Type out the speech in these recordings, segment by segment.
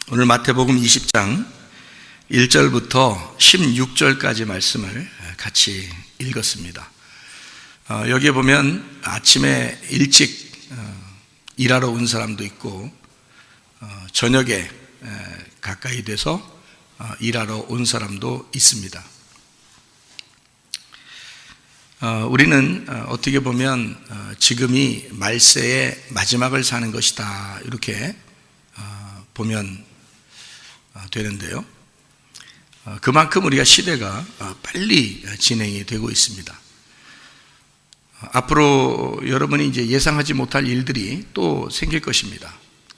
오늘 마태복음 20장 1절부터 16절까지 말씀을 같이 읽었습니다. 여기에 보면 아침에 일찍 일하러 온 사람도 있고 저녁에 가까이 돼서 일하러 온 사람도 있습니다. 우리는 어떻게 보면 지금이 말세의 마지막을 사는 것이다 이렇게 보면 되는데요. 그만큼 우리가 시대가 빨리 진행이 되고 있습니다. 앞으로 여러분이 이제 예상하지 못할 일들이 또 생길 것입니다.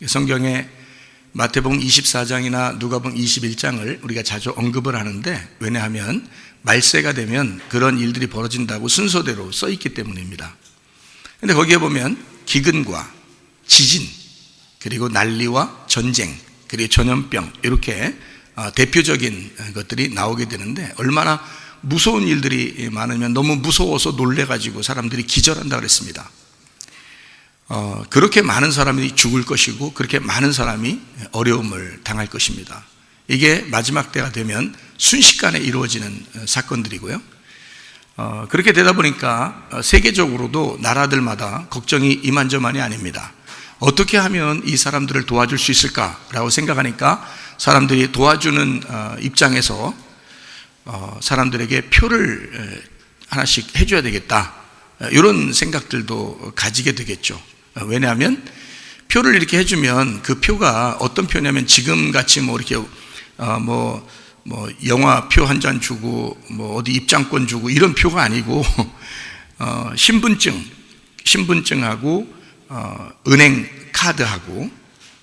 성경에 마태복음 24장이나 누가복음 21장을 우리가 자주 언급을 하는데, 왜냐하면 말세가 되면 그런 일들이 벌어진다고 순서대로 써 있기 때문입니다. 그런데 거기에 보면 기근과 지진, 그리고 난리와 전쟁, 그리고 전염병, 이렇게 대표적인 것들이 나오게 되는데, 얼마나 무서운 일들이 많으면 너무 무서워서 놀래가지고 사람들이 기절한다 그랬습니다. 그렇게 많은 사람이 죽을 것이고 그렇게 많은 사람이 어려움을 당할 것입니다. 이게 마지막 때가 되면 순식간에 이루어지는 사건들이고요. 그렇게 되다 보니까 세계적으로도 나라들마다 걱정이 이만저만이 아닙니다. 어떻게 하면 이 사람들을 도와줄 수 있을까라고 생각하니까 사람들이 도와주는 입장에서 사람들에게 표를 하나씩 해줘야 되겠다, 이런 생각들도 가지게 되겠죠. 왜냐하면 표를 이렇게 해주면 그 표가 어떤 표냐면, 지금같이 뭐 이렇게 영화표 한 장 주고 어디 입장권 주고 이런 표가 아니고 신분증하고 은행 카드하고,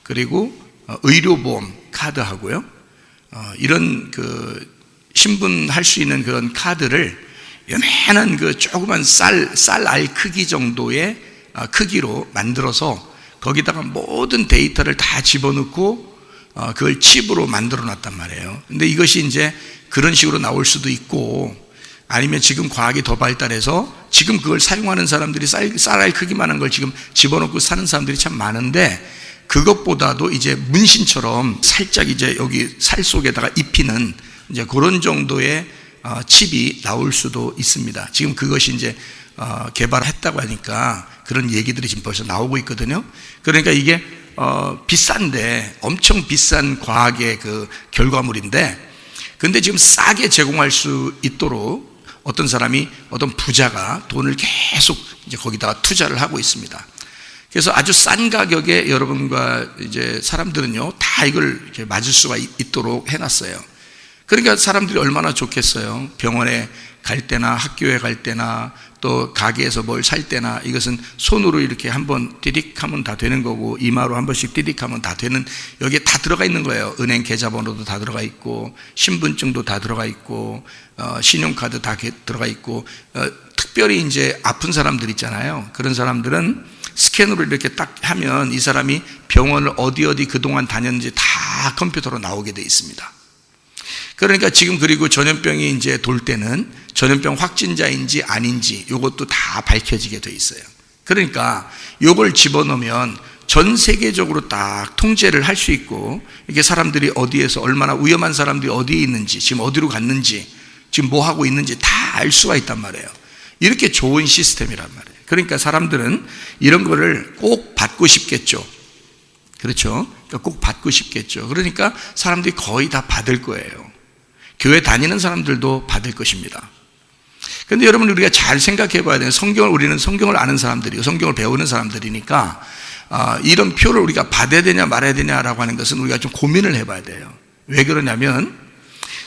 그리고 의료보험 카드하고요, 이런 그 신분할 수 있는 그런 카드를 요만한 그 조그만 쌀알 크기 정도의 크기로 만들어서 거기다가 모든 데이터를 다 집어넣고 그걸 칩으로 만들어 놨단 말이에요. 근데 이것이 이제 그런 식으로 나올 수도 있고, 아니면 지금 과학이 더 발달해서 지금 그걸 사용하는 사람들이 쌀알 크기만한 걸 지금 집어넣고 사는 사람들이 참 많은데, 그것보다도 이제 문신처럼 살짝 이제 여기 살 속에다가 입히는 이제 그런 정도의 칩이 나올 수도 있습니다. 지금 그것이 이제 개발했다고 하니까 그런 얘기들이 지금 벌써 나오고 있거든요. 그러니까 이게 비싼데, 엄청 비싼 과학의 그 결과물인데, 근데 지금 싸게 제공할 수 있도록 어떤 사람이, 어떤 부자가 돈을 계속 이제 거기다가 투자를 하고 있습니다. 그래서 아주 싼 가격에 여러분과 이제 사람들은요 다 이걸 이렇게 맞을 수가 있도록 해놨어요. 그러니까 사람들이 얼마나 좋겠어요. 병원에 갈 때나 학교에 갈 때나 또 가게에서 뭘 살 때나, 이것은 손으로 이렇게 한번 띠릭 하면 다 되는 거고, 이마로 한 번씩 띠릭 하면 다 되는, 여기에 다 들어가 있는 거예요. 은행 계좌번호도 다 들어가 있고, 신분증도 다 들어가 있고, 신용카드 다 들어가 있고, 특별히 이제 아픈 사람들 있잖아요. 그런 사람들은 스캔으로 이렇게 딱 하면 이 사람이 병원을 어디 그동안 다녔는지 다 컴퓨터로 나오게 돼 있습니다. 그러니까 지금, 그리고 전염병이 이제 돌 때는 전염병 확진자인지 아닌지 이것도 다 밝혀지게 돼 있어요. 그러니까 이걸 집어넣으면 전 세계적으로 딱 통제를 할 수 있고, 이게 사람들이 어디에서 얼마나 위험한 사람들이 어디에 있는지, 지금 어디로 갔는지, 지금 뭐 하고 있는지 다 알 수가 있단 말이에요. 이렇게 좋은 시스템이란 말이에요. 그러니까 사람들은 이런 거를 꼭 받고 싶겠죠. 그렇죠? 그러니까 꼭 받고 싶겠죠. 그러니까 사람들이 거의 다 받을 거예요. 교회 다니는 사람들도 받을 것입니다. 그런데 여러분, 우리가 잘 생각해 봐야 돼요. 우리는 성경을 아는 사람들이고 성경을 배우는 사람들이니까 이런 표를 우리가 받아야 되냐 말아야 되냐라고 하는 것은 우리가 좀 고민을 해 봐야 돼요. 왜 그러냐면,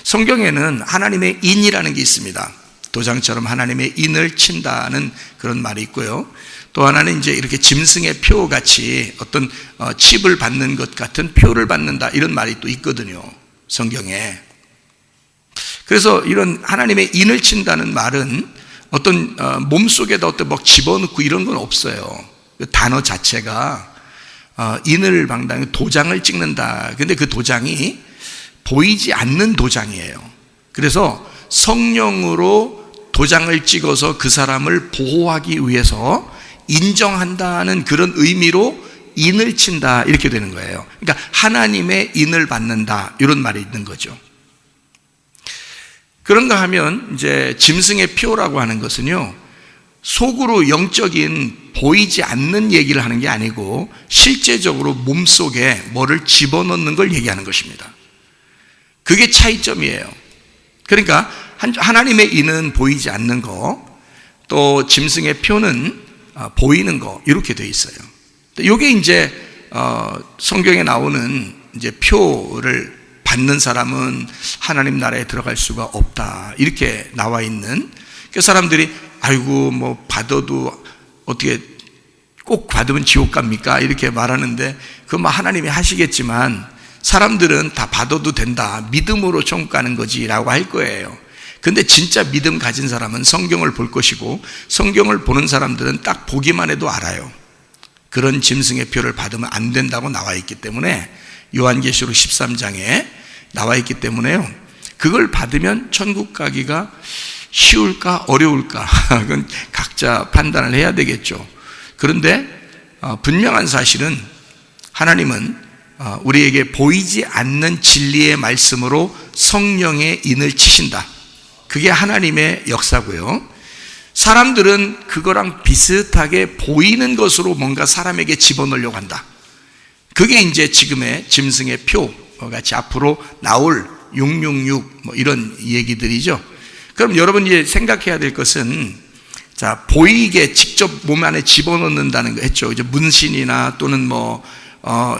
성경에는 하나님의 인이라는 게 있습니다. 도장처럼 하나님의 인을 친다는 그런 말이 있고요. 또 하나는 이제 이렇게 짐승의 표 같이 어떤 칩을 받는 것 같은 표를 받는다, 이런 말이 또 있거든요, 성경에. 그래서 이런 하나님의 인을 친다는 말은 어떤 몸속에다 어떤 막 집어넣고 이런 건 없어요. 그 단어 자체가 인을 방당히 도장을 찍는다. 근데 그 도장이 보이지 않는 도장이에요. 그래서 성령으로 도장을 찍어서 그 사람을 보호하기 위해서 인정한다는 그런 의미로 인을 친다 이렇게 되는 거예요. 그러니까 하나님의 인을 받는다 이런 말이 있는 거죠. 그런가 하면 이제 짐승의 표라고 하는 것은요, 속으로 영적인 보이지 않는 얘기를 하는 게 아니고 실제적으로 몸속에 뭐를 집어넣는 걸 얘기하는 것입니다. 그게 차이점이에요. 그러니까 하나님의 인은 보이지 않는 거, 또 짐승의 표는 보이는 거 이렇게 되어 있어요. 이게 이제 성경에 나오는 이제 표를 받는 사람은 하나님 나라에 들어갈 수가 없다 이렇게 나와 있는, 그 사람들이 아이고 뭐 받아도 어떻게 꼭 받으면 지옥 갑니까 이렇게 말하는데, 그건 뭐 하나님이 하시겠지만 사람들은 다 받아도 된다, 믿음으로 천국 가는 거지 라고 할 거예요. 근데 진짜 믿음 가진 사람은 성경을 볼 것이고, 성경을 보는 사람들은 딱 보기만 해도 알아요. 그런 짐승의 표를 받으면 안 된다고 나와 있기 때문에, 요한계시록 13장에 나와 있기 때문에요, 그걸 받으면 천국 가기가 쉬울까 어려울까 그건 각자 판단을 해야 되겠죠. 그런데 분명한 사실은 하나님은 우리에게 보이지 않는 진리의 말씀으로 성령의 인을 치신다. 그게 하나님의 역사고요. 사람들은 그거랑 비슷하게 보이는 것으로 뭔가 사람에게 집어넣으려고 한다. 그게 이제 지금의 짐승의 표 같이 앞으로 나올 666 뭐 이런 얘기들이죠. 그럼 여러분이 생각해야 될 것은, 자, 보이게 직접 몸 안에 집어넣는다는 거 했죠. 이제 문신이나 또는 뭐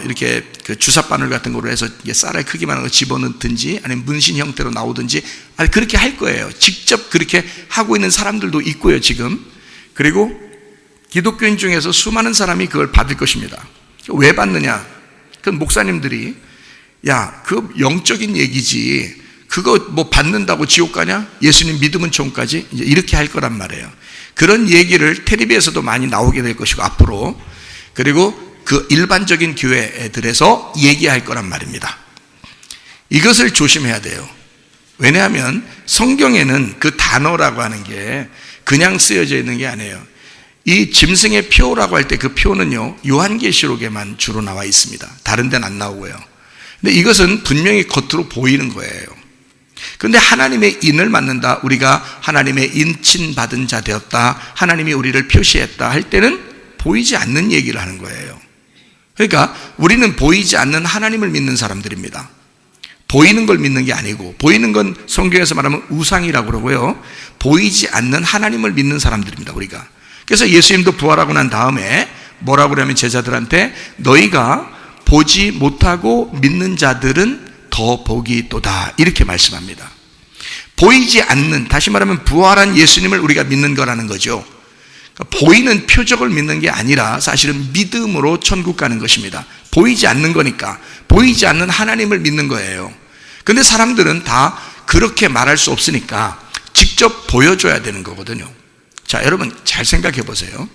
이렇게 그 주사바늘 같은 거로 해서 쌀알 크기만 한 거 집어넣든지, 아니면 문신 형태로 나오든지, 아니 그렇게 할 거예요. 직접 그렇게 하고 있는 사람들도 있고요 지금. 그리고 기독교인 중에서 수많은 사람이 그걸 받을 것입니다. 왜 받느냐? 그 목사님들이 야, 그 영적인 얘기지, 그거 뭐 받는다고 지옥 가냐? 예수님 믿으면 천국까지? 이제 이렇게 할 거란 말이에요. 그런 얘기를 텔레비에서도 많이 나오게 될 것이고 앞으로, 그리고 그 일반적인 교회들에서 얘기할 거란 말입니다. 이것을 조심해야 돼요. 왜냐하면 성경에는 그 단어라고 하는 게 그냥 쓰여져 있는 게 아니에요. 이 짐승의 표라고 할 때 그 표는요, 요한계시록에만 주로 나와 있습니다. 다른 데는 안 나오고요. 근데 이것은 분명히 겉으로 보이는 거예요. 그런데 하나님의 인을 받는다, 우리가 하나님의 인친 받은 자 되었다, 하나님이 우리를 표시했다 할 때는 보이지 않는 얘기를 하는 거예요. 그러니까 우리는 보이지 않는 하나님을 믿는 사람들입니다. 보이는 걸 믿는 게 아니고, 보이는 건 성경에서 말하면 우상이라고 그러고요, 보이지 않는 하나님을 믿는 사람들입니다 우리가. 그래서 예수님도 부활하고 난 다음에 뭐라고 그러냐면 제자들한테, 너희가 보지 못하고 믿는 자들은 더 복이 있도다 이렇게 말씀합니다. 보이지 않는, 다시 말하면 부활한 예수님을 우리가 믿는 거라는 거죠. 그러니까 보이는 표적을 믿는 게 아니라 사실은 믿음으로 천국 가는 것입니다. 보이지 않는 거니까, 보이지 않는 하나님을 믿는 거예요. 그런데 사람들은 다 그렇게 말할 수 없으니까 직접 보여줘야 되는 거거든요. 자, 여러분 잘 생각해 보세요.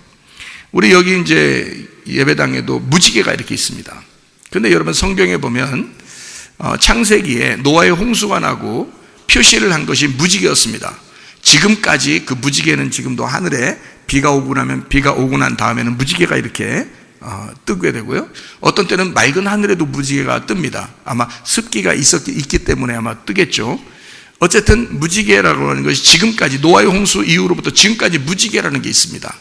우리 여기 이제 예배당에도 무지개가 이렇게 있습니다. 그런데 여러분 성경에 보면 창세기에 노아의 홍수가 나고 표시를 한 것이 무지개였습니다. 지금까지 그 무지개는 지금도 하늘에 비가 오고 난 다음에는 무지개가 이렇게 뜨게 되고요, 어떤 때는 맑은 하늘에도 무지개가 뜹니다. 아마 습기가 있기 때문에 아마 뜨겠죠. 어쨌든 무지개라고 하는 것이 지금까지, 노아의 홍수 이후로부터 지금까지 무지개라는 게 있습니다.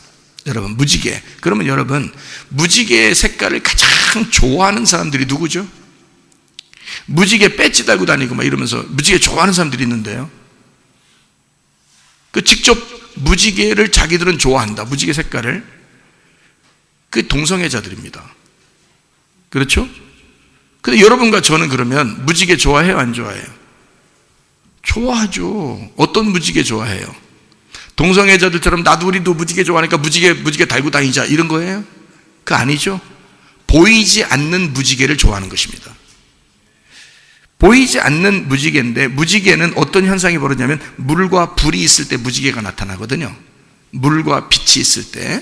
여러분 무지개, 그러면 여러분 무지개의 색깔을 가장 좋아하는 사람들이 누구죠? 무지개 배지 달고 다니고 막 이러면서 무지개 좋아하는 사람들이 있는데요, 그 직접 무지개를 자기들은 좋아한다, 무지개 색깔을. 그 동성애자들입니다. 그렇죠? 근데 여러분과 저는 그러면 무지개 좋아해요, 안 좋아해요? 좋아하죠. 어떤 무지개 좋아해요? 동성애자들처럼 나도 우리도 무지개 좋아하니까 무지개 달고 다니자 이런 거예요? 그거 아니죠. 보이지 않는 무지개를 좋아하는 것입니다. 보이지 않는 무지개인데, 무지개는 어떤 현상이 벌어지냐면 물과 불이 있을 때 무지개가 나타나거든요. 물과 빛이 있을 때.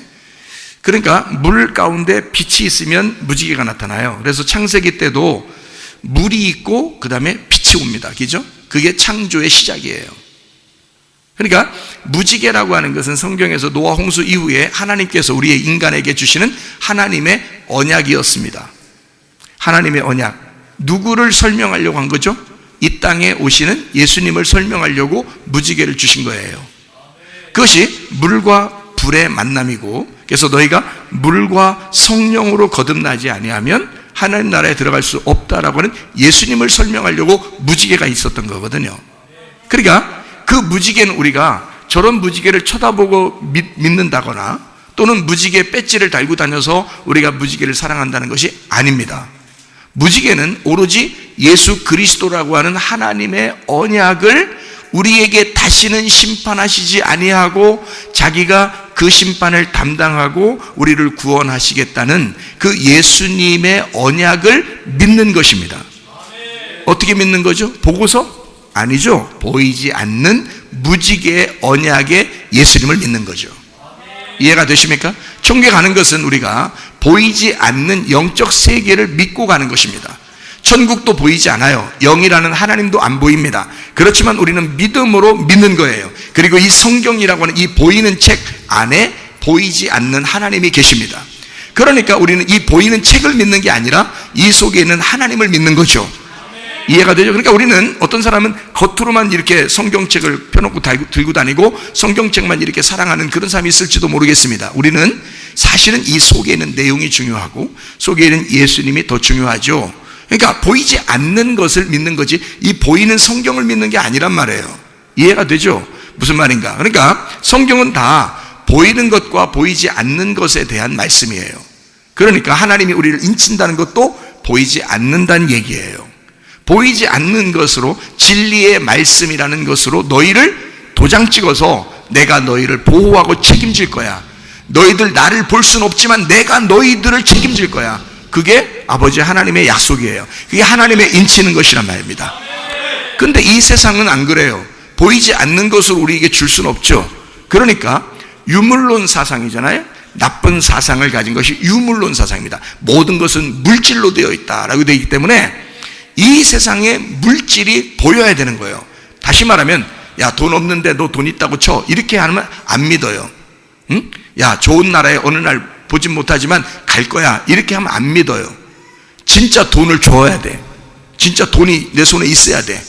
그러니까 물 가운데 빛이 있으면 무지개가 나타나요. 그래서 창세기 때도 물이 있고 그 다음에 빛이 옵니다. 그죠? 그게 창조의 시작이에요. 그러니까 무지개라고 하는 것은 성경에서 노아 홍수 이후에 하나님께서 우리의 인간에게 주시는 하나님의 언약이었습니다. 하나님의 언약. 누구를 설명하려고 한 거죠? 이 땅에 오시는 예수님을 설명하려고 무지개를 주신 거예요. 그것이 물과 불의 만남이고, 그래서 너희가 물과 성령으로 거듭나지 아니하면 하나님 나라에 들어갈 수 없다라고 하는 예수님을 설명하려고 무지개가 있었던 거거든요. 그러니까 그 무지개는 우리가 저런 무지개를 쳐다보고 믿는다거나 또는 무지개 배지를 달고 다녀서 우리가 무지개를 사랑한다는 것이 아닙니다. 무지개는 오로지 예수 그리스도라고 하는 하나님의 언약을 우리에게 다시는 심판하시지 아니하고 자기가 그 심판을 담당하고 우리를 구원하시겠다는 그 예수님의 언약을 믿는 것입니다. 어떻게 믿는 거죠? 보고서? 아니죠. 보이지 않는 무지개의 언약의 예수님을 믿는 거죠. 이해가 되십니까? 천국에 가는 것은 우리가 보이지 않는 영적 세계를 믿고 가는 것입니다. 천국도 보이지 않아요. 영이라는 하나님도 안 보입니다. 그렇지만 우리는 믿음으로 믿는 거예요. 그리고 이 성경이라고 하는 이 보이는 책 안에 보이지 않는 하나님이 계십니다. 그러니까 우리는 이 보이는 책을 믿는 게 아니라 이 속에 있는 하나님을 믿는 거죠. 이해가 되죠? 그러니까 우리는 어떤 사람은 겉으로만 이렇게 성경책을 펴놓고 들고 다니고 성경책만 이렇게 사랑하는 그런 사람이 있을지도 모르겠습니다. 우리는 사실은 이 속에 있는 내용이 중요하고 속에 있는 예수님이 더 중요하죠. 그러니까 보이지 않는 것을 믿는 거지 이 보이는 성경을 믿는 게 아니란 말이에요. 이해가 되죠? 무슨 말인가? 그러니까 성경은 다 보이는 것과 보이지 않는 것에 대한 말씀이에요. 그러니까 하나님이 우리를 인친다는 것도 보이지 않는다는 얘기예요. 보이지 않는 것으로 진리의 말씀이라는 것으로 너희를 도장 찍어서 내가 너희를 보호하고 책임질 거야. 너희들 나를 볼 수는 없지만 내가 너희들을 책임질 거야. 그게 아버지 하나님의 약속이에요. 그게 하나님의 인치는 것이란 말입니다. 근데 이 세상은 안 그래요. 보이지 않는 것을 우리에게 줄 수는 없죠. 그러니까 유물론 사상이잖아요. 나쁜 사상을 가진 것이 유물론 사상입니다. 모든 것은 물질로 되어 있다라고 되어 있기 때문에 이 세상에 물질이 보여야 되는 거예요. 다시 말하면 야, 돈 없는데 너 돈 있다고 쳐. 이렇게 하면 안 믿어요. 응? 야, 좋은 나라에 어느 날 보진 못하지만 갈 거야. 이렇게 하면 안 믿어요. 진짜 돈을 줘야 돼. 진짜 돈이 내 손에 있어야 돼.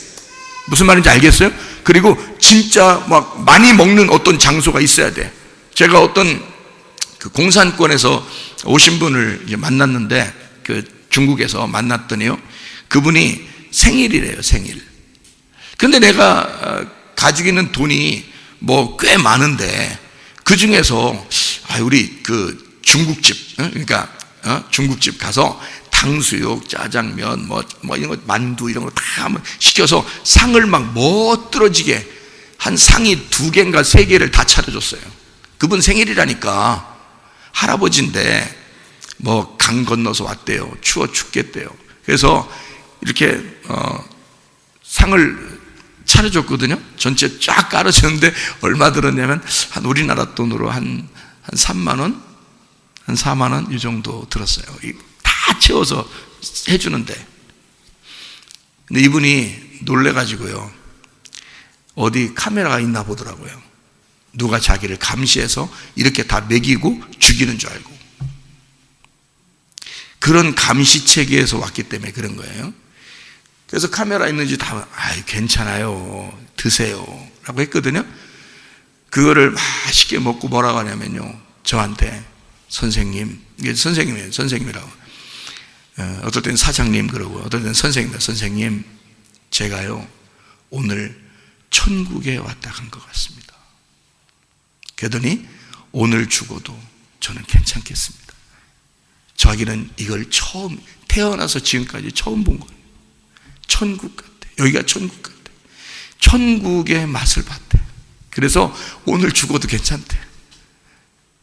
무슨 말인지 알겠어요? 그리고 진짜 막 많이 먹는 어떤 장소가 있어야 돼. 제가 어떤 그 공산권에서 오신 분을 이제 만났는데 그 중국에서 만났더니요. 그분이 생일이래요, 생일. 근데 내가 가지고 있는 돈이 뭐 꽤 많은데 그 중에서 우리 그 중국집, 그러니까 중국집 가서 탕수육, 짜장면, 뭐 이런 거, 만두 이런 거 다 시켜서 상을 막 멋들어지게 한 상이 2개인가 3개를 다 차려줬어요. 그분 생일이라니까. 할아버지인데 뭐 강 건너서 왔대요. 추워 죽겠대요. 그래서 이렇게 상을 차려줬거든요. 전체 쫙 깔아줬는데 얼마 들었냐면 한 우리나라 돈으로 한 3만 원, 한 4만 원 이 정도 들었어요. 다 채워서 해주는데. 근데 이분이 놀래가지고요. 어디 카메라가 있나 보더라고요. 누가 자기를 감시해서 이렇게 다 먹이고 죽이는 줄 알고. 그런 감시 체계에서 왔기 때문에 그런 거예요. 그래서 카메라 있는지 다 괜찮아요. 드세요. 라고 했거든요. 그거를 맛있게 먹고 뭐라고 하냐면요. 저한테 선생님, 이게 선생님이에요. 선생님이라고. 어떨 때는 사장님 그러고 어떨 때는 선생님이다. 선생님, 제가요 오늘 천국에 왔다 간 것 같습니다. 그러더니 오늘 죽어도 저는 괜찮겠습니다. 자기는 이걸 처음 태어나서 지금까지 처음 본 거예요. 천국 같아. 여기가 천국 같아. 천국의 맛을 봤대. 그래서 오늘 죽어도 괜찮대.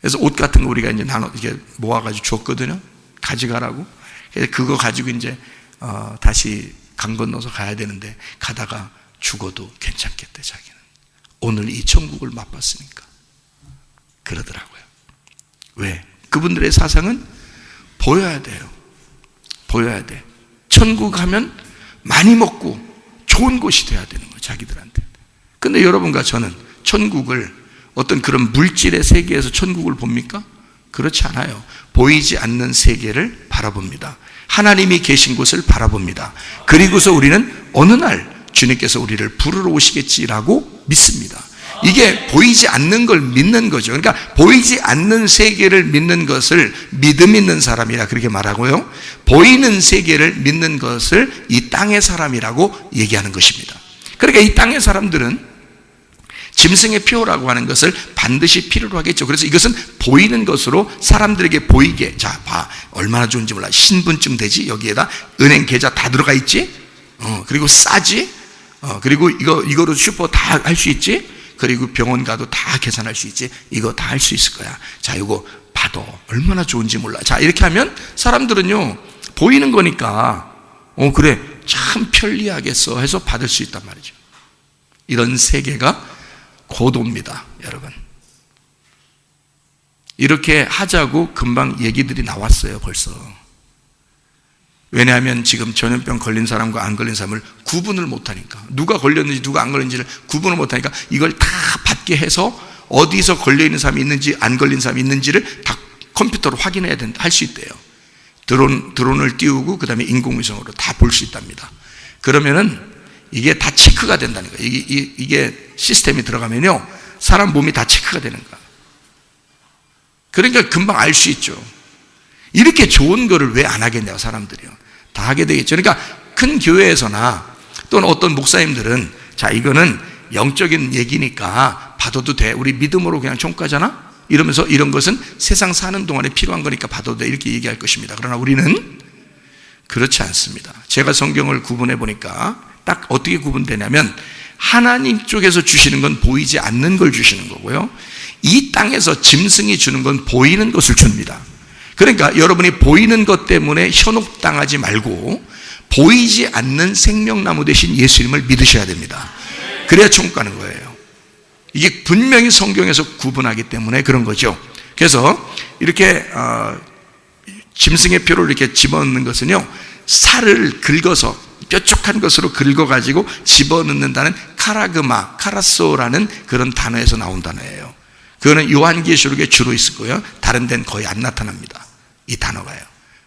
그래서 옷 같은 거 우리가 이제 나눠 이렇게 모아가지고 줬거든요. 가져가라고. 그래서 그거 가지고 이제 다시 강 건너서 가야 되는데 가다가 죽어도 괜찮겠대. 자기는 오늘 이 천국을 맛봤으니까 그러더라고요. 왜? 그분들의 사상은 보여야 돼요. 보여야 돼. 천국 하면 많이 먹고 좋은 곳이 돼야 되는 거예요. 자기들한테. 근데 여러분과 저는 천국을 어떤 그런 물질의 세계에서 천국을 봅니까? 그렇지 않아요. 보이지 않는 세계를 바라봅니다. 하나님이 계신 곳을 바라봅니다. 그리고서 우리는 어느 날 주님께서 우리를 부르러 오시겠지라고 믿습니다. 이게 보이지 않는 걸 믿는 거죠. 그러니까 보이지 않는 세계를 믿는 것을 믿음 있는 사람이라 그렇게 말하고요, 보이는 세계를 믿는 것을 이 땅의 사람이라고 얘기하는 것입니다. 그러니까 이 땅의 사람들은 짐승의 표라고 하는 것을 반드시 필요로 하겠죠. 그래서 이것은 보이는 것으로 사람들에게 보이게, 자, 봐, 얼마나 좋은지 몰라. 신분증 되지? 여기에다 은행 계좌 다 들어가 있지? 그리고 싸지? 그리고 이거로 슈퍼 다 할 수 있지? 그리고 병원 가도 다 계산할 수 있지? 이거 다 할 수 있을 거야. 자, 이거 봐도 얼마나 좋은지 몰라. 자, 이렇게 하면 사람들은요, 보이는 거니까, 그래, 참 편리하겠어 해서 받을 수 있단 말이죠. 이런 세계가 곧 옵니다, 여러분. 이렇게 하자고 금방 얘기들이 나왔어요, 벌써. 왜냐하면 지금 전염병 걸린 사람과 안 걸린 사람을 구분을 못하니까, 누가 걸렸는지 누가 안 걸렸는지를 구분을 못하니까 이걸 다 받게 해서 어디서 걸려있는 사람이 있는지 안 걸린 사람이 있는지를 다 컴퓨터로 확인해야 된다, 할 수 있대요. 드론을 띄우고 그 다음에 인공위성으로 다 볼 수 있답니다. 그러면은 이게 다 체크가 된다는 거예요. 이게 시스템이 들어가면요, 사람 몸이 다 체크가 되는 거야. 그러니까 금방 알 수 있죠. 이렇게 좋은 거를 왜 안 하겠냐고, 사람들이요. 다 하게 되겠죠. 그러니까 큰 교회에서나 또는 어떤 목사님들은, 자, 이거는 영적인 얘기니까 받아도 돼. 우리 믿음으로 그냥 총가잖아? 이러면서 이런 것은 세상 사는 동안에 필요한 거니까 받아도 돼. 이렇게 얘기할 것입니다. 그러나 우리는 그렇지 않습니다. 제가 성경을 구분해 보니까 딱 어떻게 구분되냐면, 하나님 쪽에서 주시는 건 보이지 않는 걸 주시는 거고요, 이 땅에서 짐승이 주는 건 보이는 것을 줍니다. 그러니까 여러분이 보이는 것 때문에 현혹당하지 말고 보이지 않는 생명나무 대신 예수님을 믿으셔야 됩니다. 그래야 천국 가는 거예요. 이게 분명히 성경에서 구분하기 때문에 그런 거죠. 그래서 이렇게 짐승의 표를 이렇게 집어넣는 것은요, 살을 긁어서 뾰족한 것으로 긁어가지고 집어넣는다는 카라그마, 카라소라는 그런 단어에서 나온 단어예요. 그거는 요한계시록에 주로 있을 거예요. 다른 데는 거의 안 나타납니다, 이 단어가요.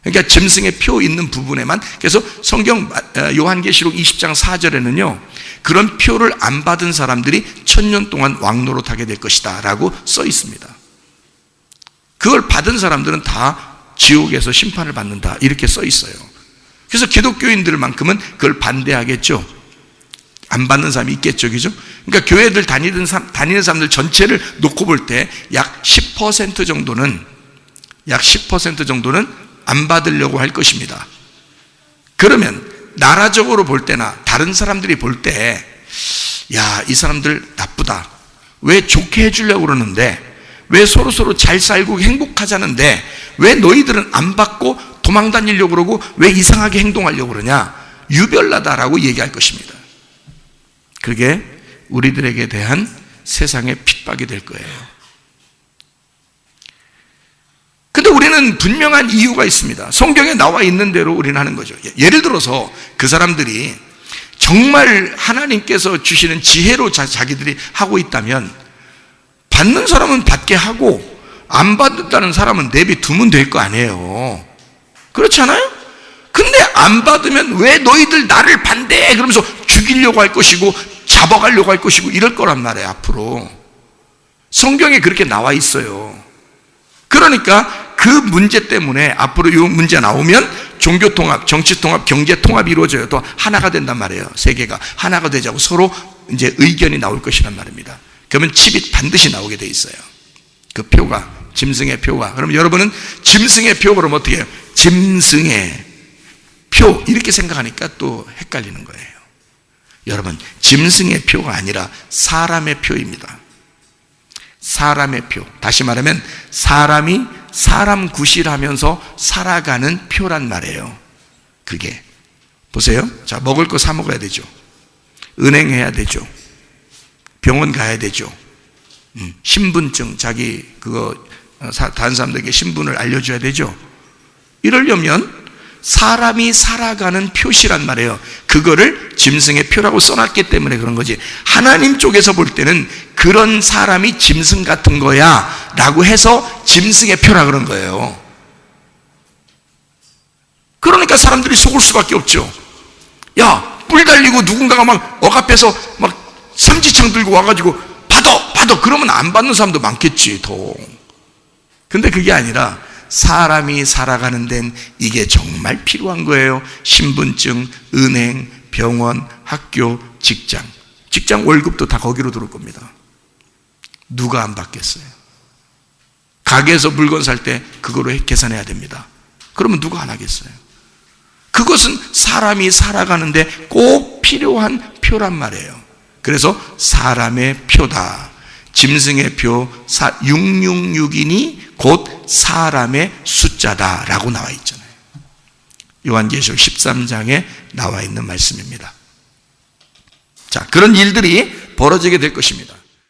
그러니까 짐승의 표 있는 부분에만. 그래서 성경 요한계시록 20장 4절에는요, 그런 표를 안 받은 사람들이 1000년 동안 왕노릇하게 될 것이다 라고 써 있습니다. 그걸 받은 사람들은 다 지옥에서 심판을 받는다, 이렇게 써 있어요. 그래서 기독교인들만큼은 그걸 반대하겠죠. 안 받는 사람이 있겠죠, 그죠? 그러니까 교회들 다니는 사람들 전체를 놓고 볼 때 약 10% 정도는 안 받으려고 할 것입니다. 그러면 나라적으로 볼 때나 다른 사람들이 볼 때, 야, 이 사람들 나쁘다, 왜 좋게 해주려고 그러는데, 왜 서로 잘 살고 행복하자는데 왜 너희들은 안 받고 도망 다니려고 그러고 왜 이상하게 행동하려고 그러냐, 유별나다라고 얘기할 것입니다. 그게 우리들에게 대한 세상의 핍박이 될 거예요. 근데 우리는 분명한 이유가 있습니다. 성경에 나와 있는 대로 우리는 하는 거죠. 예를 들어서 그 사람들이 정말 하나님께서 주시는 지혜로 자기들이 하고 있다면, 받는 사람은 받게 하고 안 받는다는 사람은 내비두면 될 거 아니에요. 그렇지 않아요? 근데 안 받으면 왜 너희들 나를 반대해 그러면서 죽이려고 할 것이고 잡아가려고 할 것이고 이럴 거란 말이에요, 앞으로. 성경에 그렇게 나와 있어요. 그러니까 그 문제 때문에 앞으로 이 문제 나오면 종교통합, 정치통합, 경제통합이 이루어져요. 또 하나가 된단 말이에요. 세계가 하나가 되자고 서로 이제 의견이 나올 것이란 말입니다. 그러면 칩이 반드시 나오게 돼 있어요. 그 표가, 짐승의 표가. 그럼 여러분은 짐승의 표 그러면 어떻게 해요? 짐승의 표 이렇게 생각하니까 또 헷갈리는 거예요. 여러분, 짐승의 표가 아니라 사람의 표입니다. 사람의 표. 다시 말하면 사람이 사람 구실하면서 살아가는 표란 말이에요. 그게 보세요. 자, 먹을 거 사 먹어야 되죠. 은행해야 되죠. 병원 가야 되죠. 신분증, 자기 그거 다른 사람들에게 신분을 알려줘야 되죠. 이러려면 사람이 살아가는 표시란 말이에요. 그거를 짐승의 표라고 써놨기 때문에 그런 거지. 하나님 쪽에서 볼 때는 그 그런 사람이 짐승 같은 거야 라고 해서 짐승의 표라 그런 거예요. 그러니까 사람들이 속을 수밖에 없죠. 야, 뿔 달리고 누군가가 막 억압해서 막 삼지창 들고 와가지고 받아 그러면 안 받는 사람도 많겠지 더. 근데 그게 아니라 사람이 살아가는 데는 이게 정말 필요한 거예요. 신분증, 은행, 병원, 학교, 직장 월급도 다 거기로 들어올 겁니다. 누가 안 받겠어요? 가게에서 물건 살 때 그거로 계산해야 됩니다. 그러면 누가 안 하겠어요? 그것은 사람이 살아가는데 꼭 필요한 표란 말이에요. 그래서 사람의 표다. 짐승의 표 666이니 곧 사람의 숫자다라고 나와 있잖아요. 요한계시록 13장에 나와 있는 말씀입니다. 자, 그런 일들이 벌어지게 될 것입니다.